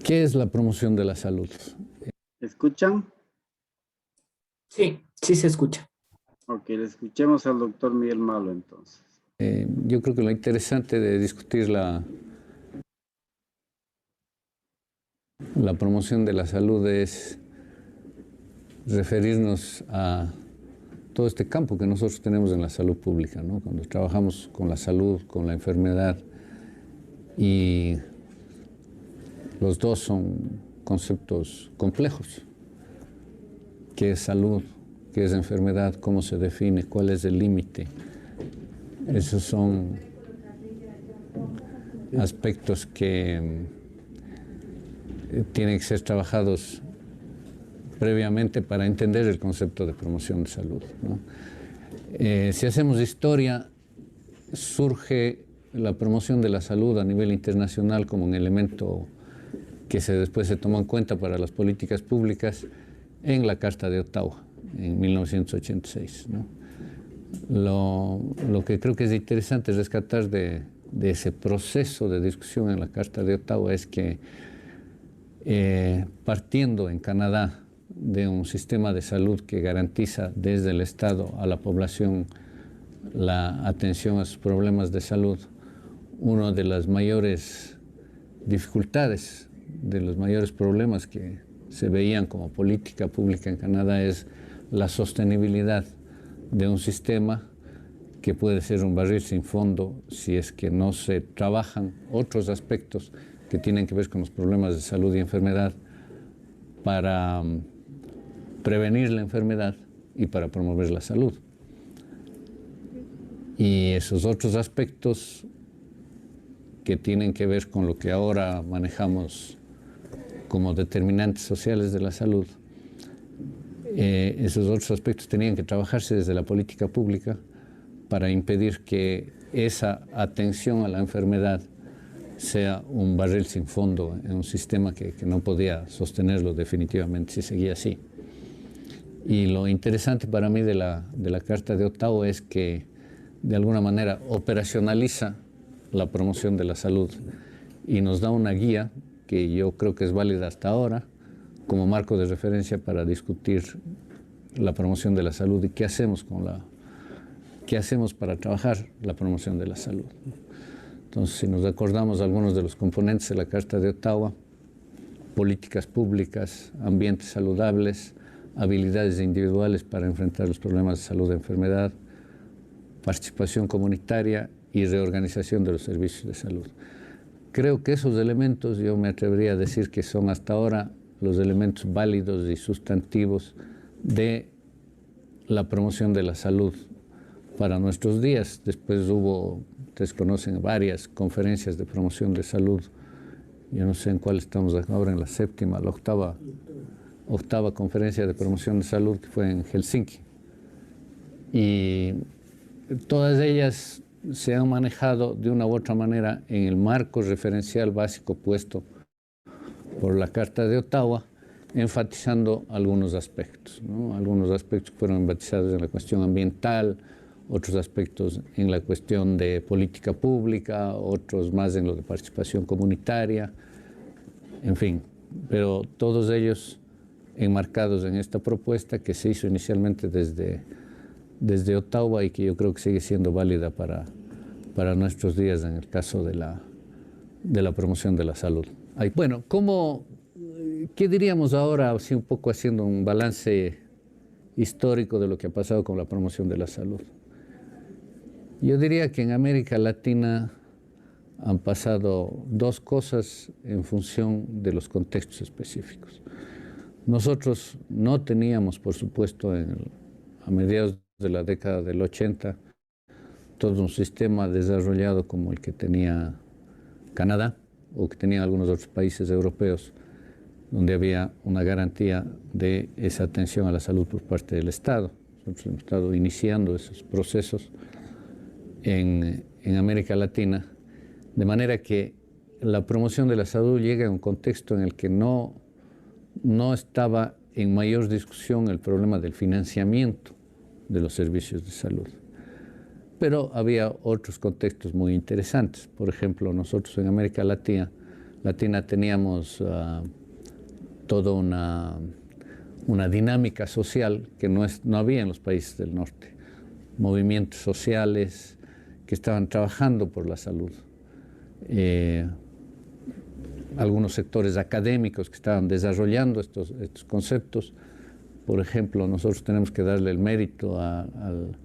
¿Qué es la promoción de la salud? ¿Escuchan? Sí, sí se escucha. Ok, le escuchemos al doctor Miguel Malo entonces. Yo creo que lo interesante de discutir la promoción de la salud es referirnos a todo este campo que nosotros tenemos en la salud pública, ¿no? Cuando trabajamos con la salud, con la enfermedad, y los dos son conceptos complejos. ¿Qué es salud? ¿Qué es enfermedad? ¿Cómo se define? ¿Cuál es el límite? Esos son aspectos que tienen que ser trabajados previamente para entender el concepto de promoción de salud, ¿no? Si hacemos historia, surge la promoción de la salud a nivel internacional como un elemento que después se tomó en cuenta para las políticas públicas en la Carta de Ottawa, en 1986, ¿no? Lo que creo que es interesante rescatar de ese proceso de discusión en la Carta de Ottawa es que partiendo en Canadá de un sistema de salud que garantiza desde el Estado a la población la atención a sus problemas de salud, una de las mayores dificultades, de los mayores problemas que se veían como política pública en Canadá es la sostenibilidad de un sistema que puede ser un barril sin fondo si es que no se trabajan otros aspectos que tienen que ver con los problemas de salud y enfermedad para prevenir la enfermedad y para promover la salud. Y esos otros aspectos que tienen que ver con lo que ahora manejamos como determinantes sociales de la salud, esos otros aspectos tenían que trabajarse desde la política pública para impedir que esa atención a la enfermedad sea un barril sin fondo en un sistema que no podía sostenerlo definitivamente si seguía así. Y lo interesante para mí de la Carta de Ottawa es que de alguna manera operacionaliza la promoción de la salud y nos da una guía que yo creo que es válida hasta ahora como marco de referencia para discutir la promoción de la salud y qué hacemos para trabajar la promoción de la salud. Entonces, si nos recordamos algunos de los componentes de la Carta de Ottawa: políticas públicas, ambientes saludables, habilidades individuales para enfrentar los problemas de salud y enfermedad, participación comunitaria y reorganización de los servicios de salud. Creo que esos elementos, yo me atrevería a decir que son hasta ahora los elementos válidos y sustantivos de la promoción de la salud para nuestros días. Después hubo, ustedes conocen, varias conferencias de promoción de salud. Yo no sé en cuál estamos ahora, en la séptima, la octava conferencia de promoción de salud, que fue en Helsinki. Y todas ellas se han manejado de una u otra manera en el marco referencial básico puesto por la Carta de Ottawa, enfatizando algunos aspectos, ¿no? Algunos aspectos fueron enfatizados en la cuestión ambiental, otros aspectos en la cuestión de política pública, otros más en lo de participación comunitaria, en fin, pero todos ellos enmarcados en esta propuesta que se hizo inicialmente desde Ottawa y que yo creo que sigue siendo válida para nuestros días en el caso de la promoción de la salud. Bueno, ¿qué diríamos ahora, así un poco haciendo un balance histórico de lo que ha pasado con la promoción de la salud? Yo diría que en América Latina han pasado dos cosas en función de los contextos específicos. Nosotros no teníamos, por supuesto, a mediados de la década del 80, todo un sistema desarrollado como el que tenía Canadá o que tenían algunos otros países europeos, donde había una garantía de esa atención a la salud por parte del Estado. Nosotros hemos estado iniciando esos procesos en América Latina, de manera que la promoción de la salud llega a un contexto en el que no estaba en mayor discusión el problema del financiamiento de los servicios de salud. Pero había otros contextos muy interesantes. Por ejemplo, nosotros en América Latina Latina teníamos toda una dinámica social que no había en los países del norte. Movimientos sociales que estaban trabajando por la salud. Algunos sectores académicos que estaban desarrollando estos conceptos. Por ejemplo, nosotros tenemos que darle el mérito al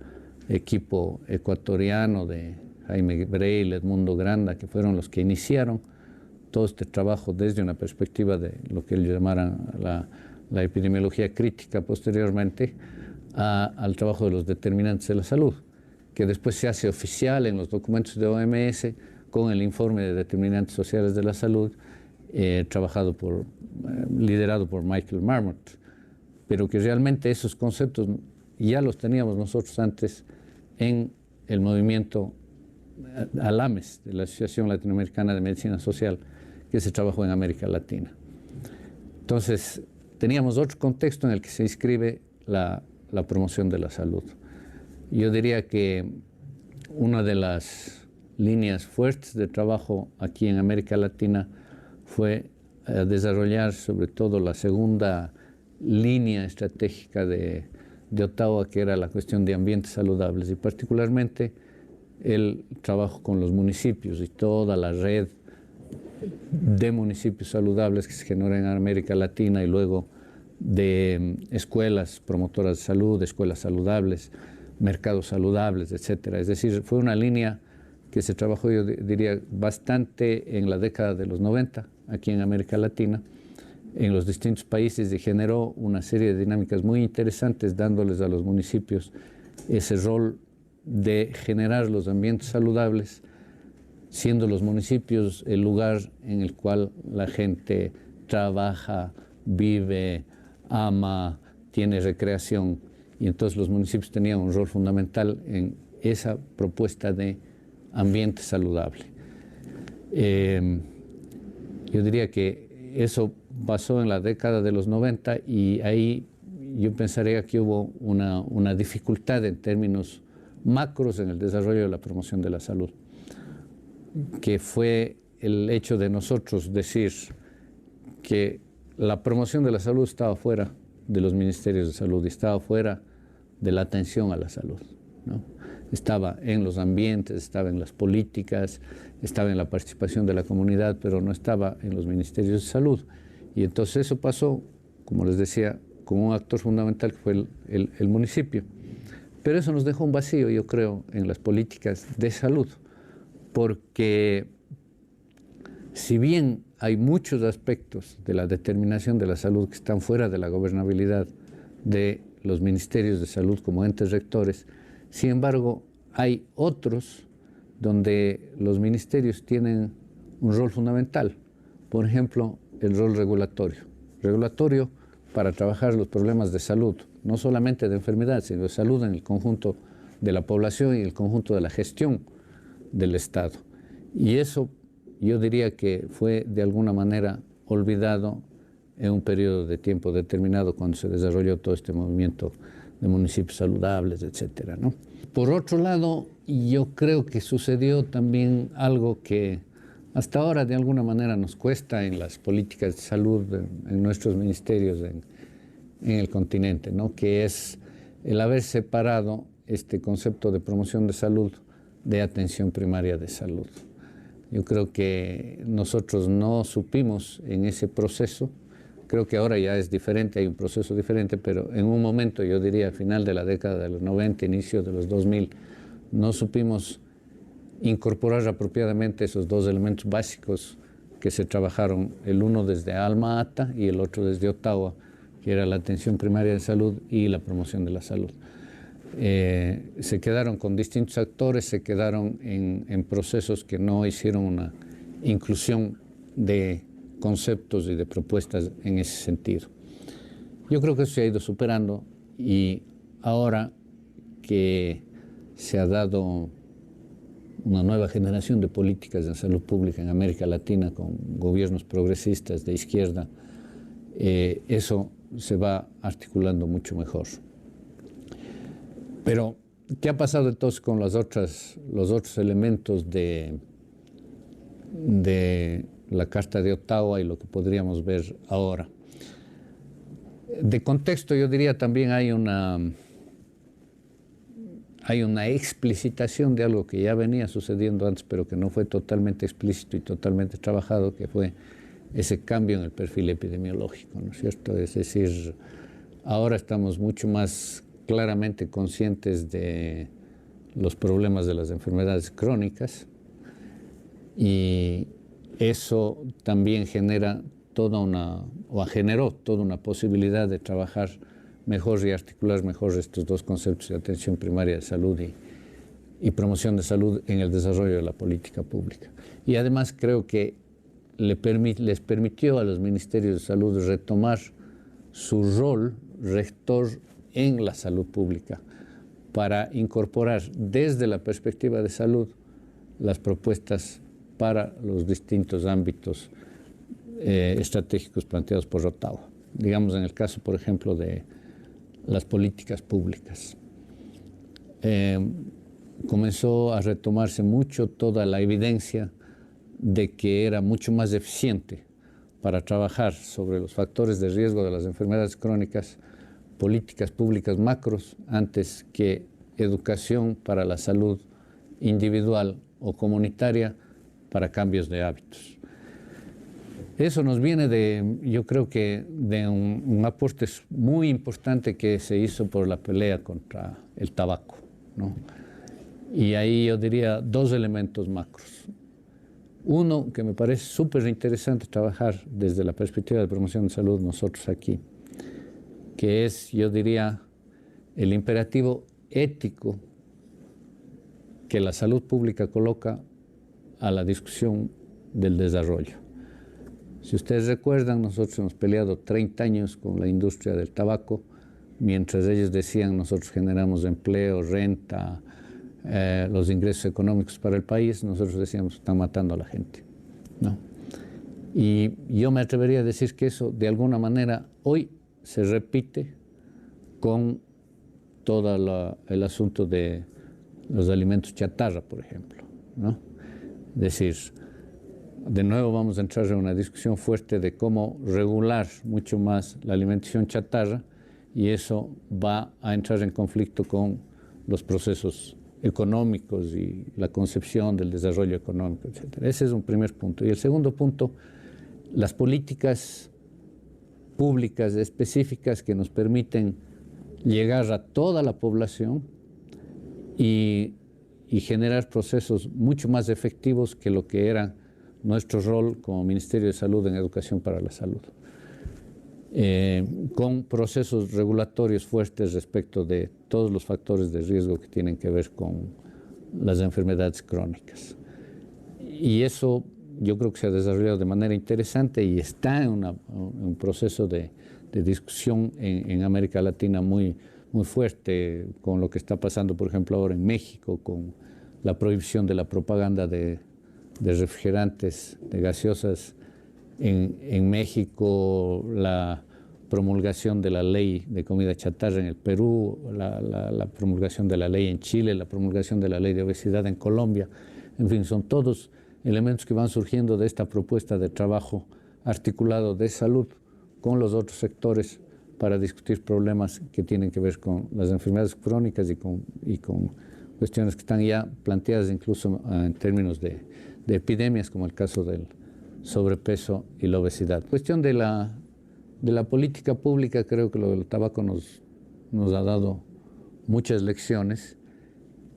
equipo ecuatoriano de Jaime Breil, Edmundo Granda, que fueron los que iniciaron todo este trabajo desde una perspectiva de lo que ellos llamaran la epidemiología crítica posteriormente al trabajo de los determinantes de la salud, que después se hace oficial en los documentos de OMS con el informe de determinantes sociales de la salud, liderado por Michael Marmot, pero que realmente esos conceptos ya los teníamos nosotros antes en el movimiento ALAMES, de la Asociación Latinoamericana de Medicina Social, que se trabajó en América Latina. Entonces, teníamos otro contexto en el que se inscribe la promoción de la salud. Yo diría que una de las líneas fuertes de trabajo aquí en América Latina fue desarrollar sobre todo la segunda línea estratégica de Ottawa, que era la cuestión de ambientes saludables, y particularmente el trabajo con los municipios y toda la red de municipios saludables que se generó en América Latina, y luego de escuelas promotoras de salud, escuelas saludables, mercados saludables, etcétera. Es decir, fue una línea que se trabajó, yo diría, bastante en la década de los 90 aquí en América Latina, en los distintos países, y generó una serie de dinámicas muy interesantes, dándoles a los municipios ese rol de generar los ambientes saludables, siendo los municipios el lugar en el cual la gente trabaja, vive, ama, tiene recreación, y entonces los municipios tenían un rol fundamental en esa propuesta de ambiente saludable. Yo diría que eso pasó en la década de los 90, y ahí yo pensaría que hubo una dificultad en términos macros en el desarrollo de la promoción de la salud, que fue el hecho de nosotros decir que la promoción de la salud estaba fuera de los ministerios de salud y estaba fuera de la atención a la salud, ¿no? Estaba en los ambientes, estaba en las políticas, estaba en la participación de la comunidad, pero no estaba en los ministerios de salud. Y entonces eso pasó, como les decía, con un actor fundamental que fue el municipio. Pero eso nos dejó un vacío, yo creo, en las políticas de salud, porque si bien hay muchos aspectos de la determinación de la salud que están fuera de la gobernabilidad de los ministerios de salud como entes rectores, sin embargo, hay otros donde los ministerios tienen un rol fundamental. Por ejemplo, el rol regulatorio. Regulatorio para trabajar los problemas de salud, no solamente de enfermedad, sino de salud en el conjunto de la población y el conjunto de la gestión del Estado. Y eso yo diría que fue de alguna manera olvidado en un periodo de tiempo determinado cuando se desarrolló todo este movimiento de municipios saludables, etcétera, ¿no? Por otro lado, yo creo que sucedió también algo que hasta ahora de alguna manera nos cuesta en las políticas de salud, en nuestros ministerios en el continente, ¿no? Que es el haber separado este concepto de promoción de salud de atención primaria de salud. Yo creo que nosotros no supimos en ese proceso. Creo que ahora ya es diferente, hay un proceso diferente, pero en un momento, yo diría, a final de la década de los 90, inicio de los 2000, no supimos incorporar apropiadamente esos dos elementos básicos que se trabajaron, el uno desde Alma Ata y el otro desde Ottawa, que era la atención primaria de salud y la promoción de la salud. Se quedaron con distintos actores, se quedaron en procesos que no hicieron una inclusión de conceptos y de propuestas en ese sentido. Yo creo que eso se ha ido superando, y ahora que se ha dado una nueva generación de políticas de salud pública en América Latina con gobiernos progresistas de izquierda, eso se va articulando mucho mejor. Pero, ¿qué ha pasado entonces con los otros elementos de la Carta de Ottawa y lo que podríamos ver ahora. De contexto, yo diría también hay una explicitación de algo que ya venía sucediendo antes, pero que no fue totalmente explícito y totalmente trabajado, que fue ese cambio en el perfil epidemiológico, ¿no es cierto? Es decir, ahora estamos mucho más claramente conscientes de los problemas de las enfermedades crónicas y eso también generó toda una posibilidad de trabajar mejor y articular mejor estos dos conceptos de atención primaria de salud y promoción de salud en el desarrollo de la política pública. Y además creo que les permitió a los ministerios de salud retomar su rol rector en la salud pública para incorporar desde la perspectiva de salud las propuestas para los distintos ámbitos estratégicos planteados por Ottawa. Digamos, en el caso, por ejemplo, de las políticas públicas. Comenzó a retomarse mucho toda la evidencia de que era mucho más eficiente para trabajar sobre los factores de riesgo de las enfermedades crónicas, políticas públicas macros, antes que educación para la salud individual o comunitaria para cambios de hábitos. Eso nos viene yo creo que de un aporte muy importante que se hizo por la pelea contra el tabaco, ¿no? Y ahí yo diría dos elementos macros. Uno, que me parece súper interesante trabajar desde la perspectiva de promoción de salud nosotros aquí, que es, yo diría, el imperativo ético que la salud pública coloca a la discusión del desarrollo. Si ustedes recuerdan, nosotros hemos peleado 30 años con la industria del tabaco, mientras ellos decían nosotros generamos empleo, renta, los ingresos económicos para el país, nosotros decíamos están matando a la gente, ¿no? Y yo me atrevería a decir que eso de alguna manera hoy se repite con todo el asunto de los alimentos chatarra, por ejemplo, ¿no? Es decir, de nuevo vamos a entrar en una discusión fuerte de cómo regular mucho más la alimentación chatarra y eso va a entrar en conflicto con los procesos económicos y la concepción del desarrollo económico, etc. Ese es un primer punto. Y el segundo punto, las políticas públicas específicas que nos permiten llegar a toda la población y generar procesos mucho más efectivos que lo que era nuestro rol como Ministerio de Salud en Educación para la Salud, con procesos regulatorios fuertes respecto de todos los factores de riesgo que tienen que ver con las enfermedades crónicas. Y eso yo creo que se ha desarrollado de manera interesante y está en un proceso de discusión en América Latina muy fuerte, con lo que está pasando, por ejemplo, ahora en México, con la prohibición de la propaganda de refrigerantes, de gaseosas. En México, la promulgación de la ley de comida chatarra en el Perú, la promulgación de la ley en Chile, la promulgación de la ley de obesidad en Colombia. En fin, son todos elementos que van surgiendo de esta propuesta de trabajo articulado de salud con los otros sectores para discutir problemas que tienen que ver con las enfermedades crónicas y con cuestiones que están ya planteadas incluso en términos de epidemias, como el caso del sobrepeso y la obesidad. Cuestión de la política pública, creo que lo del tabaco nos ha dado muchas lecciones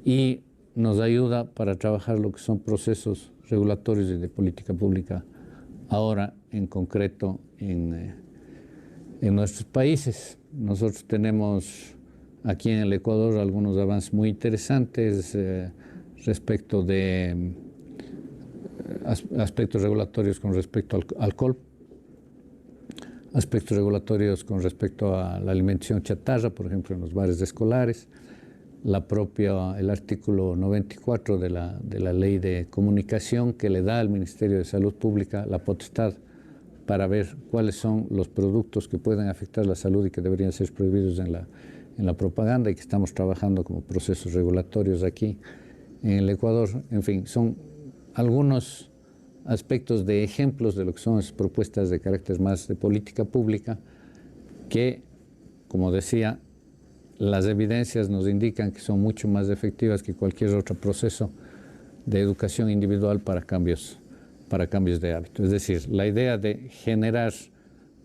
y nos ayuda para trabajar lo que son procesos regulatorios y de política pública ahora en concreto en nuestros países. Nosotros tenemos aquí en el Ecuador algunos avances muy interesantes respecto de aspectos regulatorios con respecto al alcohol, aspectos regulatorios con respecto a la alimentación chatarra, por ejemplo, en los bares escolares, el artículo 94 de la Ley de Comunicación que le da al Ministerio de Salud Pública la potestad para ver cuáles son los productos que pueden afectar la salud y que deberían ser prohibidos en la propaganda y que estamos trabajando como procesos regulatorios aquí en el Ecuador. En fin, son algunos aspectos de ejemplos de lo que son esas propuestas de carácter más de política pública que, como decía, las evidencias nos indican que son mucho más efectivas que cualquier otro proceso de educación individual para cambios de hábito. Es decir, la idea de generar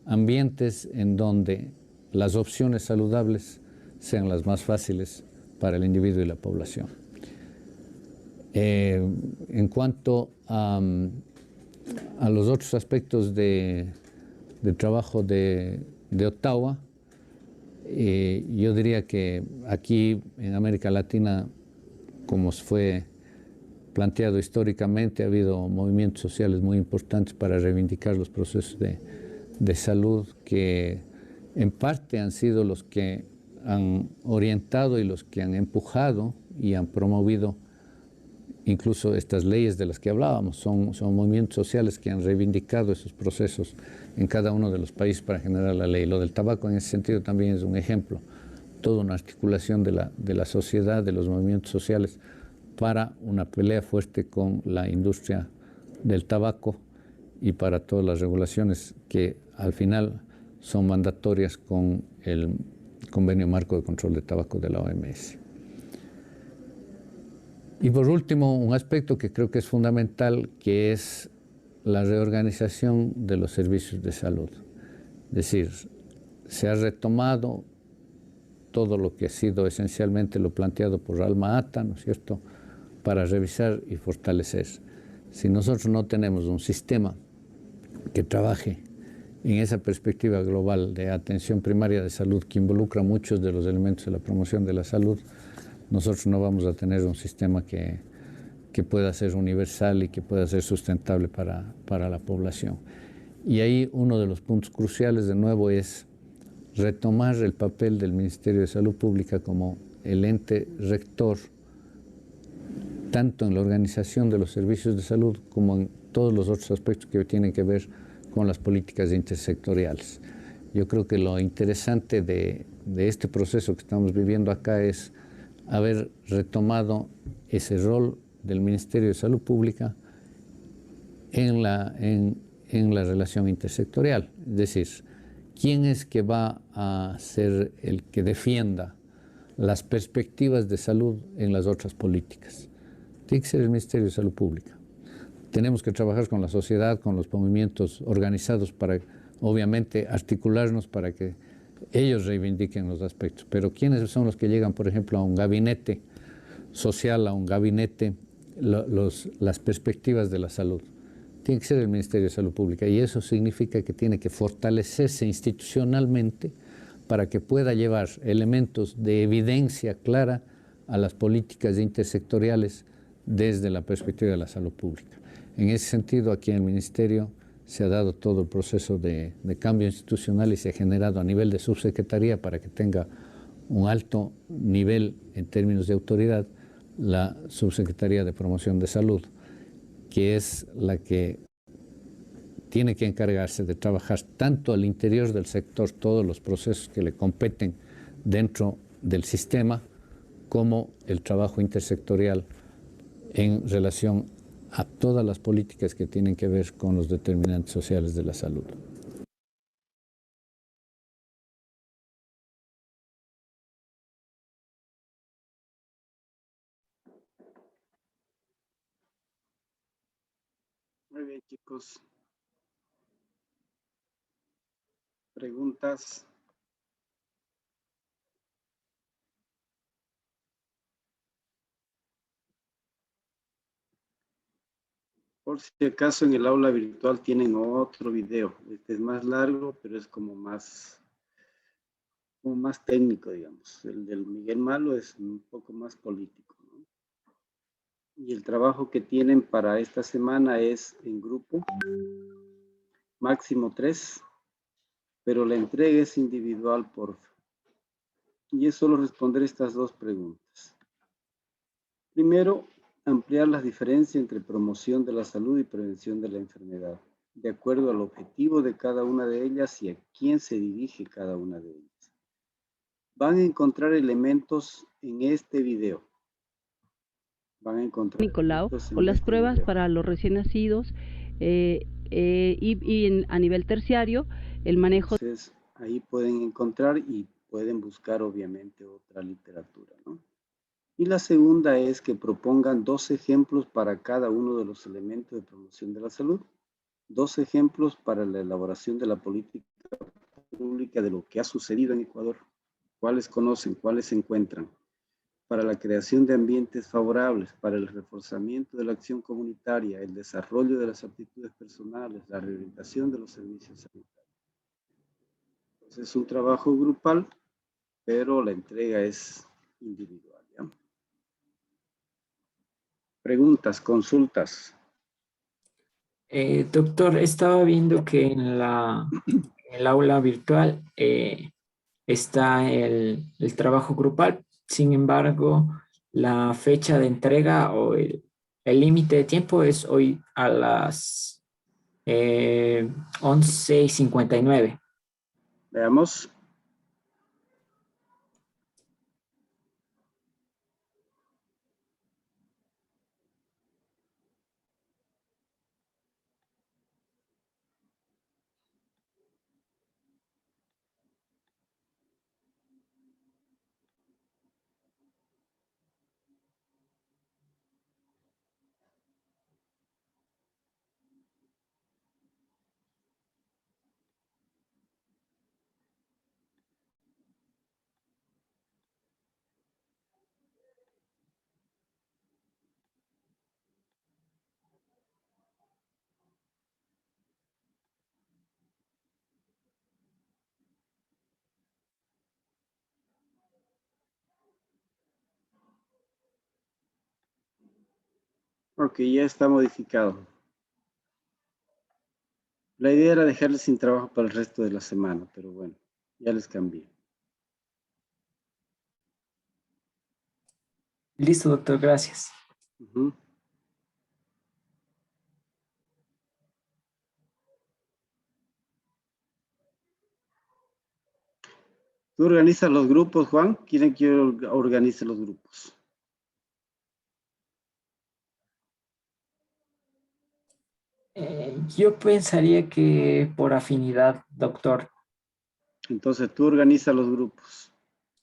ambientes en donde las opciones saludables sean las más fáciles para el individuo y la población. En cuanto a los otros aspectos del trabajo de Ottawa, yo diría que aquí en América Latina, como fue planteado históricamente, ha habido movimientos sociales muy importantes para reivindicar los procesos de salud que en parte han sido los que han orientado y los que han empujado y han promovido incluso estas leyes de las que hablábamos. Son movimientos sociales que han reivindicado esos procesos en cada uno de los países para generar la ley. Lo del tabaco en ese sentido también es un ejemplo, toda una articulación de la sociedad, de los movimientos sociales para una pelea fuerte con la industria del tabaco y para todas las regulaciones que al final son mandatorias con el Convenio Marco de Control de Tabaco de la OMS. Y por último, un aspecto que creo que es fundamental, que es la reorganización de los servicios de salud. Es decir, se ha retomado todo lo que ha sido esencialmente lo planteado por Alma Ata, ¿no es cierto?, para revisar y fortalecer. Si nosotros no tenemos un sistema que trabaje en esa perspectiva global de atención primaria de salud que involucra muchos de los elementos de la promoción de la salud, nosotros no vamos a tener un sistema que pueda ser universal y que pueda ser sustentable para la población. Y ahí uno de los puntos cruciales de nuevo es retomar el papel del Ministerio de Salud Pública como el ente rector, tanto en la organización de los servicios de salud como en todos los otros aspectos que tienen que ver con las políticas intersectoriales. Yo creo que lo interesante de este proceso que estamos viviendo acá es haber retomado ese rol del Ministerio de Salud Pública en la relación intersectorial. Es decir, ¿quién es que va a ser el que defienda las perspectivas de salud en las otras políticas? Tiene que ser el Ministerio de Salud Pública. Tenemos que trabajar con la sociedad, con los movimientos organizados para, obviamente, articularnos para que ellos reivindiquen los aspectos. Pero ¿quiénes son los que llegan, por ejemplo, a un gabinete social, a un gabinete, las perspectivas de la salud? Tiene que ser el Ministerio de Salud Pública, y eso significa que tiene que fortalecerse institucionalmente para que pueda llevar elementos de evidencia clara a las políticas intersectoriales desde la perspectiva de la salud pública. En ese sentido, aquí en el Ministerio se ha dado todo el proceso de cambio institucional y se ha generado a nivel de subsecretaría, para que tenga un alto nivel en términos de autoridad, la Subsecretaría de Promoción de Salud, que es la que tiene que encargarse de trabajar tanto al interior del sector, todos los procesos que le competen dentro del sistema, como el trabajo intersectorial en relación a todas las políticas que tienen que ver con los determinantes sociales de la salud. Muy bien, chicos. ¿Preguntas? Por si acaso en el aula virtual tienen otro video. Este es más largo, pero es como más técnico, digamos. El del Miguel Malo es un poco más político, ¿no? Y el trabajo que tienen para esta semana es en grupo, máximo 3, pero la entrega es individual, porfa. Y es solo responder estas dos preguntas. Primero, ampliar las diferencias entre promoción de la salud y prevención de la enfermedad, de acuerdo al objetivo de cada una de ellas y a quién se dirige cada una de ellas. Van a encontrar elementos en este video. Van a encontrar Nicolau, o las pruebas para los recién nacidos a nivel terciario, el manejo. Entonces, ahí pueden encontrar y pueden buscar obviamente otra literatura, ¿no? Y la segunda es que propongan 2 ejemplos para cada uno de los elementos de promoción de la salud. 2 ejemplos para la elaboración de la política pública de lo que ha sucedido en Ecuador. ¿Cuáles conocen? ¿Cuáles se encuentran? Para la creación de ambientes favorables, para el reforzamiento de la acción comunitaria, el desarrollo de las aptitudes personales, la reorientación de los servicios sanitarios. Entonces es un trabajo grupal, pero la entrega es individual, ¿ya? Preguntas, consultas. Doctor, estaba viendo que en el aula virtual está el trabajo grupal. Sin embargo, la fecha de entrega o el límite de tiempo es hoy a las 11:59. Veamos. Ok, ya está modificado. La idea era dejarles sin trabajo para el resto de la semana, pero bueno, ya les cambié. Listo, doctor, gracias. Uh-huh. ¿Tú organizas los grupos, Juan? ¿Quieren que yo organice los grupos? Yo pensaría que por afinidad, doctor. Entonces tú organizas los grupos.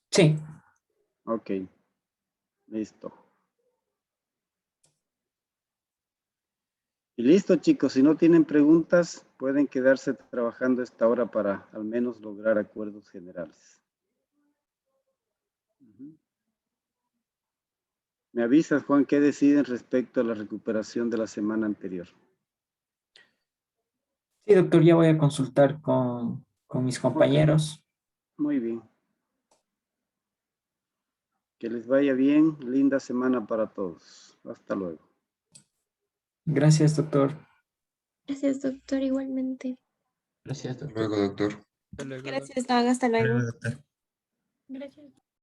Sí. Ok, listo. Y listo, chicos, si no tienen preguntas, pueden quedarse trabajando esta hora para al menos lograr acuerdos generales. Me avisas, Juan, ¿qué deciden respecto a la recuperación de la semana anterior? Sí, doctor, ya voy a consultar con mis compañeros. Muy bien. Que les vaya bien. Linda semana para todos. Hasta luego. Gracias, doctor. Gracias, doctor, igualmente. Gracias, Hasta doctor. luego, doctor. Hasta luego. Gracias, Dawn, hasta Hasta luego, luego. doctor. Gracias.